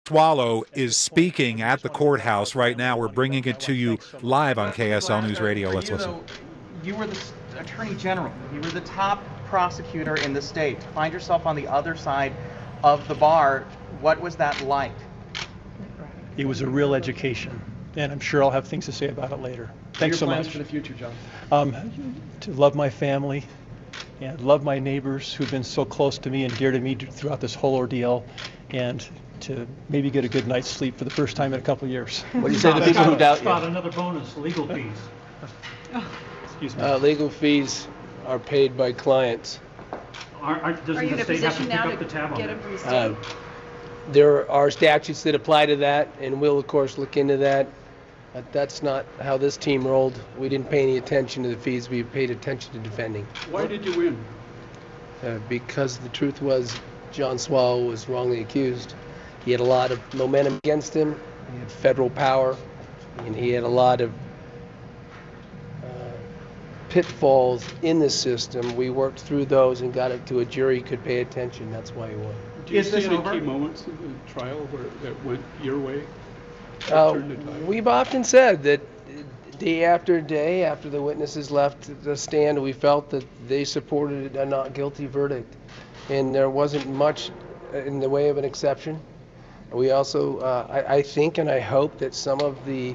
Swallow is speaking at the courthouse right now. We're bringing it to you live on KSL News Radio. Let's listen. You were the Attorney General. You were the top prosecutor in the state. To find yourself on the other side of the bar, what was that like? It was a real education, and I'm sure I'll have things to say about it later. Thanks so much. Plans for the future, John? To love my family and love my neighbors who've been so close to me and dear to me throughout this whole ordeal, and to maybe get a good night's sleep for the first time in a couple of years. What do you say to the people who doubt you? Another bonus, legal fees. Excuse me. Legal fees are paid by clients. Doesn't the state have to pick up the tab on that? There are statutes that apply to that, and we'll of course look into that. But that's not how this team rolled. We didn't pay any attention to the fees. We paid attention to defending. Why did you win? Because the truth was John Swallow was wrongly accused. He had a lot of momentum against him. He had federal power, and he had a lot of pitfalls in the system. We worked through those and got it to a jury who could pay attention. That's why he won. Do you see any key moments of the trial that went your way? We've often said that day after day, after the witnesses left the stand, we felt that they supported a not guilty verdict, and there wasn't much in the way of an exception. We also, I think and I hope that some of the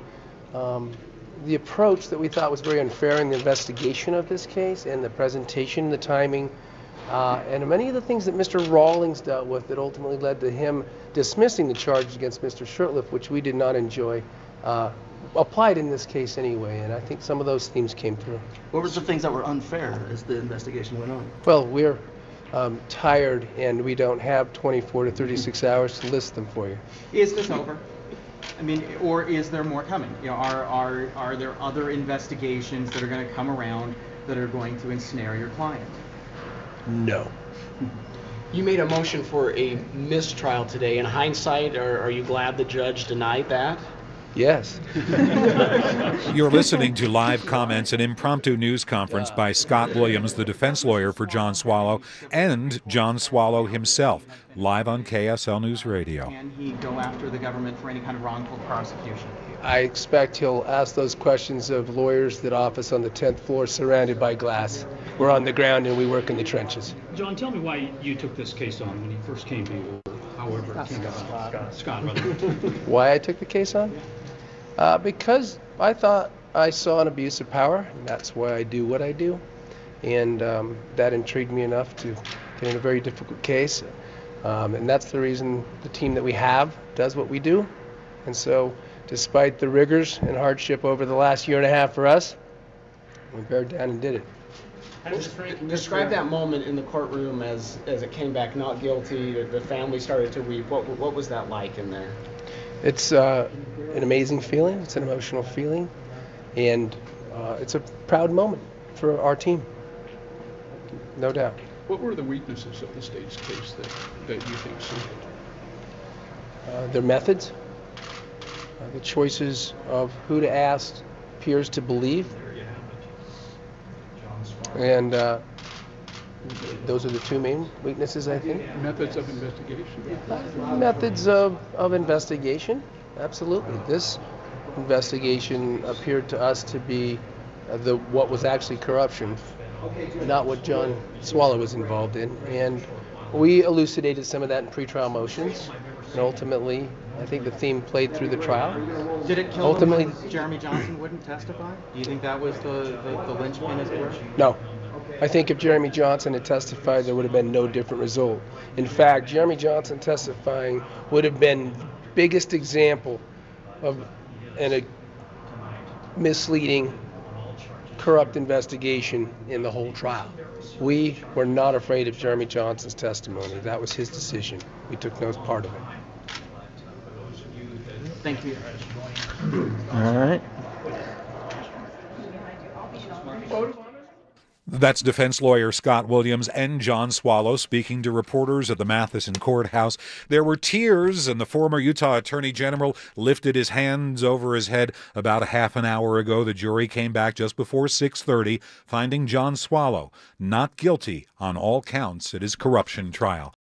approach that we thought was very unfair in the investigation of this case and the presentation, the timing, and many of the things that Mr. Rawlings dealt with that ultimately led to him dismissing the charges against Mr. Shurtleff, which we did not enjoy, applied in this case anyway, and I think some of those themes came through. What were the things that were unfair as the investigation went on? Well, we're tired, and we don't have 24 to 36 hours to list them for you. Is this over? I mean, or is there more coming? You know, are there other investigations that are going to come around that are going to ensnare your client? No. You made a motion for a mistrial today. In hindsight, are you glad the judge denied that? Yes. You're listening to live comments, an impromptu news conference by Scott Williams, the defense lawyer for John Swallow, and John Swallow himself, live on KSL News Radio. Can he go after the government for any kind of wrongful prosecution? I expect he'll ask those questions of lawyers that office on the 10th floor surrounded by glass. We're on the ground and we work in the trenches. John, tell me why you took this case on when you first came to you, or however it came about. Scott, rather. Why I took the case on? Because I thought I saw an abuse of power, and that's why I do what I do. And that intrigued me enough to get in a very difficult case. And that's the reason the team that we have does what we do. And so, despite the rigors and hardship over the last year and a half for us, we bared down and did it. Describe that moment in the courtroom as it came back not guilty. The family started to weep. What was that like in there? It's an amazing feeling. It's an emotional feeling, and it's a proud moment for our team, no doubt. What were the weaknesses of the state's case that you think suited? Their methods, the choices of who to ask peers to believe, and those are the two main weaknesses, I think. Methods of investigation? Methods of investigation, absolutely. This investigation appeared to us to be what was actually corruption, not what John Swallow was involved in. And we elucidated some of that in pretrial motions, and ultimately, I think the theme played through the trial. Did it kill them when Jeremy Johnson wouldn't testify? Do you think that was the linchpin as well? No. I think if Jeremy Johnson had testified, there would have been no different result. In fact, Jeremy Johnson testifying would have been the biggest example of a misleading, corrupt investigation in the whole trial. We were not afraid of Jeremy Johnson's testimony. That was his decision. We took no part of it. Thank you. All right. That's defense lawyer Scott Williams and John Swallow speaking to reporters at the Matheson Courthouse. There were tears, and the former Utah Attorney General lifted his hands over his head about a half an hour ago. The jury came back just before 6:30, finding John Swallow not guilty on all counts at his corruption trial.